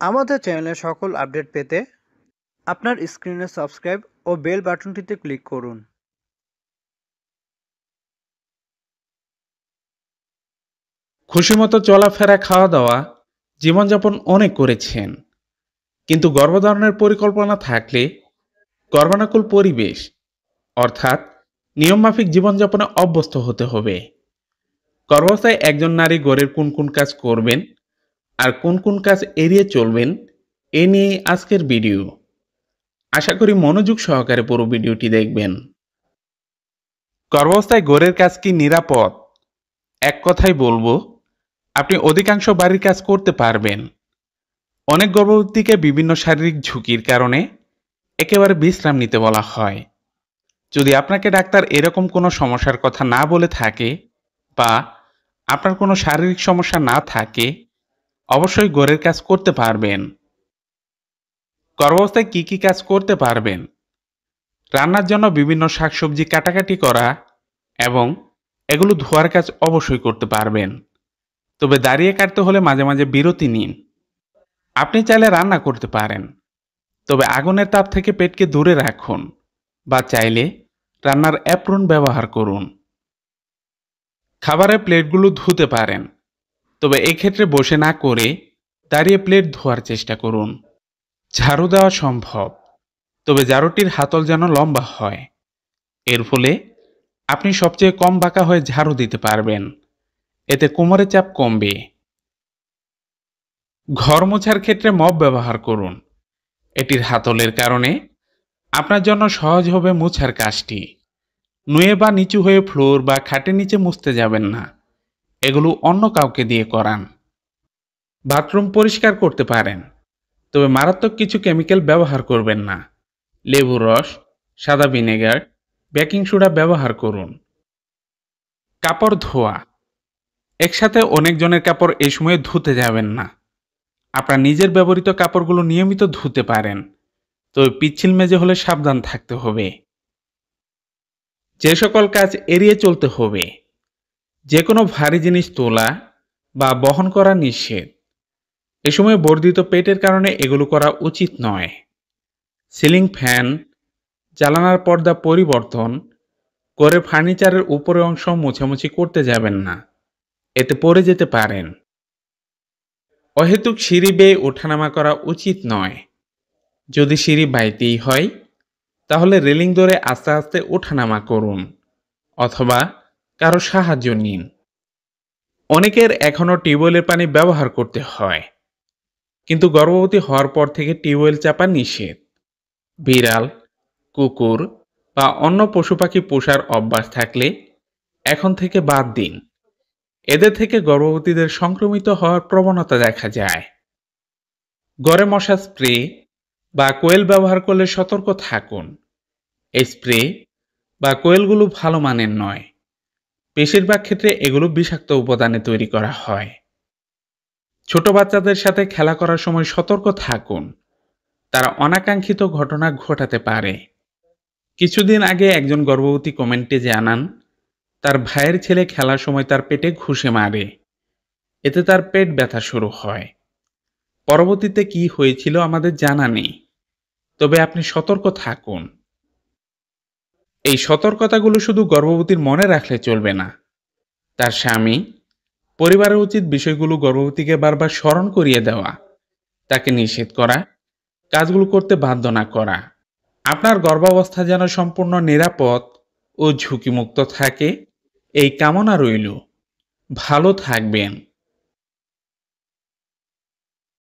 আমাদের চ্যানেলের সকল আপডেট পেতে আপনার স্ক্রিনে সাবস্ক্রাইব ও বেল বাটনটিতে ক্লিক করুন। খুশিমতো চলাফেরা, খাওয়া দাওয়া, জীবনযাপন অনেক করেছেন, কিন্তু গর্ভধারণের পরিকল্পনা থাকলে গর্ভানুকূল পরিবেশ অর্থাৎ নিয়মমাফিক জীবনযাপনে অভ্যস্ত হতে হবে। গর্ভাবস্থায় একজন নারী ঘরের কোন কোন কাজ করবেন আর কোন কোন কাজ এড়িয়ে চলবেন এ নিয়েই আজকের ভিডিও। আশা করি মনোযোগ সহকারে পুরো ভিডিওটি দেখবেন। গর্ভাবস্থায় ঘরের কাজ কি নিরাপদ? এক কথাই বলবো, আপনি অধিকাংশ বাড়ির কাজ করতে পারবেন। অনেক গর্ভবতীকে বিভিন্ন শারীরিক ঝুঁকির কারণে একেবারে বিশ্রাম নিতে বলা হয়। যদি আপনাকে ডাক্তার এরকম কোনো সমস্যার কথা না বলে থাকে বা আপনার কোনো শারীরিক সমস্যা না থাকে, অবশ্যই ঘরের কাজ করতে পারবেন। গর্ভাবস্থায় কি কি কাজ করতে পারবেন? রান্নার জন্য বিভিন্ন শাকসবজি কাটাকাটি করা এবং এগুলো ধোয়ার কাজ অবশ্যই করতে পারবেন। তবে দাঁড়িয়ে কাটতে হলে মাঝে মাঝে বিরতি নিন। আপনি চাইলে রান্না করতে পারেন, তবে আগুনের তাপ থেকে পেটকে দূরে রাখুন বা চাইলে রান্নার অ্যাপ্রন ব্যবহার করুন। খাবারের প্লেটগুলো ধুতে পারেন, তবে এক্ষেত্রে বসে না করে দাঁড়িয়ে প্লেট ধোয়ার চেষ্টা করুন। ঝাড়ু দেওয়া সম্ভব, তবে ঝাড়ুটির হাতল যেন লম্বা হয়। এর ফলে আপনি সবচেয়ে কম বাঁকা হয়ে ঝাড়ু দিতে পারবেন। এতে কোমরের চাপ কমবে। ঘর মোছার ক্ষেত্রে মপ ব্যবহার করুন। এটির হাতলের কারণে আপনার জন্য সহজ হবে মোছার কাজটি। নুয়ে বা নিচু হয়ে ফ্লোর বা খাটের নিচে মুছতে যাবেন না, এগুলো অন্য কাউকে দিয়ে করান। বাথরুম পরিষ্কার করতে পারেন, তবে মারাত্মক কিছু কেমিক্যাল ব্যবহার করবেন না। লেবুর রস, সাদা ভিনেগার, বেকিং সোডা ব্যবহার করুন। কাপড় ধোয়া, একসাথে অনেকজনের কাপড় এই সময় ধুতে যাবেন না। আপনার নিজের ব্যবহৃত কাপড়গুলো নিয়মিত ধুতে পারেন, তবে পিচ্ছিল মেজে হলে সাবধান থাকতে হবে। যে সকল কাজ এড়িয়ে চলতে হবে: যে কোনো ভারী জিনিস তোলা বা বহন করা নিষেধ। এ সময় বর্ধিত পেটের কারণে এগুলো করা উচিত নয়। সিলিং ফ্যান, জানালার পর্দা পরিবর্তন, ঘরের ফার্নিচারের উপরের অংশ মোছামুছি করতে যাবেন না, এতে পড়ে যেতে পারেন। অহেতুক সিঁড়ি বেয়ে ওঠানামা করা উচিত নয়। যদি সিঁড়ি বাইতেই হয়, তাহলে রেলিং ধরে আস্তে আস্তে ওঠানামা করুন অথবা কারো সাহায্য নিন। অনেকের এখনও টিউবওয়েলের পানি ব্যবহার করতে হয়, কিন্তু গর্ভবতী হওয়ার পর থেকে টিউবওয়েল চাপা নিষেধ। বিড়াল, কুকুর বা অন্য পশু পাখি পোষার অভ্যাস থাকলে এখন থেকে বাদ দিন। এদের থেকে গর্ভবতীদের সংক্রমিত হওয়ার প্রবণতা দেখা যায়। ঘরে মশা স্প্রে বা কোয়েল ব্যবহার করলে সতর্ক থাকুন। এই স্প্রে বা কোয়েলগুলো ভালো মানের নয়। বেশিরভাগ ক্ষেত্রে এগুলো বিষাক্ত উপাদানে তৈরি করা হয়। ছোট বাচ্চাদের সাথে খেলা করার সময় সতর্ক থাকুন, তারা অনাকাঙ্ক্ষিত ঘটনা ঘটাতে পারে। কিছুদিন আগে একজন গর্ভবতী কমেন্টে জানান, তার ভাইয়ের ছেলে খেলার সময় তার পেটে ঘুষে মারে, এতে তার পেট ব্যথা শুরু হয়। পরবর্তীতে কি হয়েছিল আমাদের জানা নেই, তবে আপনি সতর্ক থাকুন। এই সতর্কতাগুলো শুধু গর্ভবতীর মনে রাখলে চলবে না, তার স্বামী, পরিবারের উচিত বিষয়গুলো গর্ভবতীকে বারবার স্মরণ করিয়ে দেওয়া, তাকে নিষেধ করা, কাজগুলো করতে বাধ্য না করা। আপনার গর্ভাবস্থা যেন সম্পূর্ণ নিরাপদ ও ঝুঁকিমুক্ত থাকে, এই কামনা রইল। ভালো থাকবেন।